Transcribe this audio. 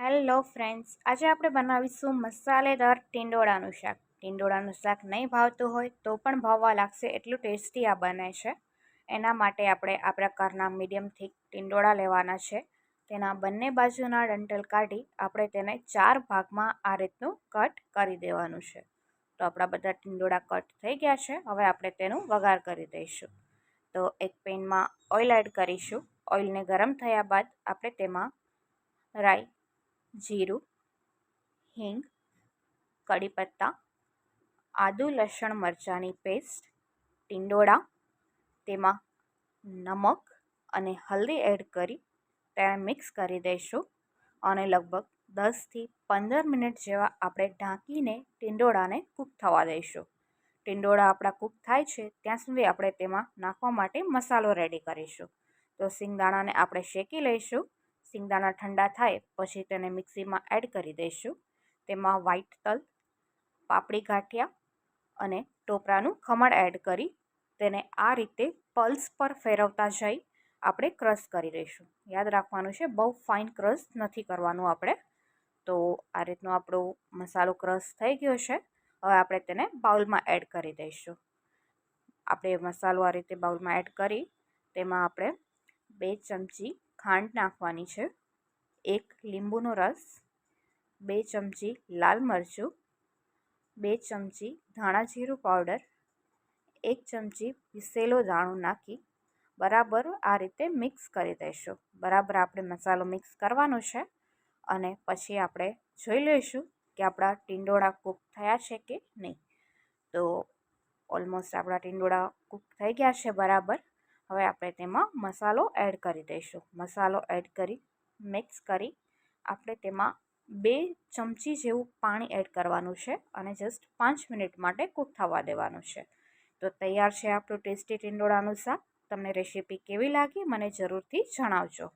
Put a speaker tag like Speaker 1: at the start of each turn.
Speaker 1: Hello friends, આજે આપણે બનાવીશું મસાલેદાર ટીંડોળાનું શાક. ટીંડોળાનું શાક નહીં ભાવતું હોય તો પણ ભાવવા લાગશે એટલું ટેસ્ટી આ બને છે. એના માટે આપણે આ પ્રકારના મીડિયમ થીક ટીંડોળા લેવાના છે. તેના બંને બાજુના ડંઠલ કાઢી આપણે તેને 4 ભાગમાં આ રીતનું કટ કરી દેવાનું છે. તો આપણા બધા ટીંડોળા કટ થઈ ગયા છે. હવે આપણે તેનું વઘાર કરી દઈશું. તો એક પેનમાં ઓઇલ એડ કરીશું. ઓઇલને ગરમ થયા બાદ આપણે તેમાં રાઈ, જીરું, હિંગ, કડી પત્તા, આદુ લસણ મરચાંની પેસ્ટ, ટીંડોળા, તેમાં નમક અને હલ્દી એડ કરી તેને મિક્સ કરી દઈશું અને લગભગ 10થી 15 મિનિટ જેવા આપણે ઢાંકીને ટીંડોળાને કૂક થવા દઈશું. ટીંડોળા આપણા કૂક થાય છે ત્યાં સુધી આપણે તેમાં નાખવા માટે મસાલો રેડી કરીશું. તો સિંગદાણાને આપણે શેકી લઈશું. સિંગદાણા ઠંડા થાય પછી તેને મિક્સીમાં એડ કરી દઈશું. તેમાં વ્હાઈટ તલ, પાપડી ગાંઠિયા અને ટોપરાનું ખમણ એડ કરી તેને આ રીતે પલ્સ પર ફેરવતા જઈ આપણે ક્રશ કરી દઈશું. યાદ રાખવાનું છે, બહુ ફાઇન ક્રશ નથી કરવાનું આપણે. તો આ રીતનો આપણો મસાલો ક્રશ થઈ ગયો છે. હવે આપણે તેને બાઉલમાં એડ કરી દઈશું. આપણે મસાલો આ રીતે બાઉલમાં એડ કરી તેમાં આપણે 2 ચમચી ખાંડ નાખવાની છે, 1 લીંબુનો રસ, 2 ચમચી લાલ મરચું, 2 ચમચી ધાણા જીરું પાવડર, 1 ચમચી પીસેલો દાણો નાખી બરાબર આ રીતે મિક્સ કરી દઈશું. બરાબર આપણે મસાલો મિક્સ કરવાનો છે અને પછી આપણે જોઈ લઈશું કે આપણા ટીંડોળા કૂક થયા છે કે નહીં. તો ઓલમોસ્ટ આપણા ટીંડોળા કૂક થઈ ગયા છે બરાબર. હવે આપણે તેમાં મસાલો એડ કરી દઈશું. મસાલો એડ કરી મિક્સ કરી આપણે તેમાં 2 ચમચી જેવું પાણી એડ કરવાનું છે અને જસ્ટ 5 મિનિટ માટે કૂક થવા દેવાનું છે. તો તૈયાર છે આપણું ટેસ્ટી ટીંડોળાનું શાક. તમને રેસીપી કેવી લાગી મને જરૂરથી જણાવજો.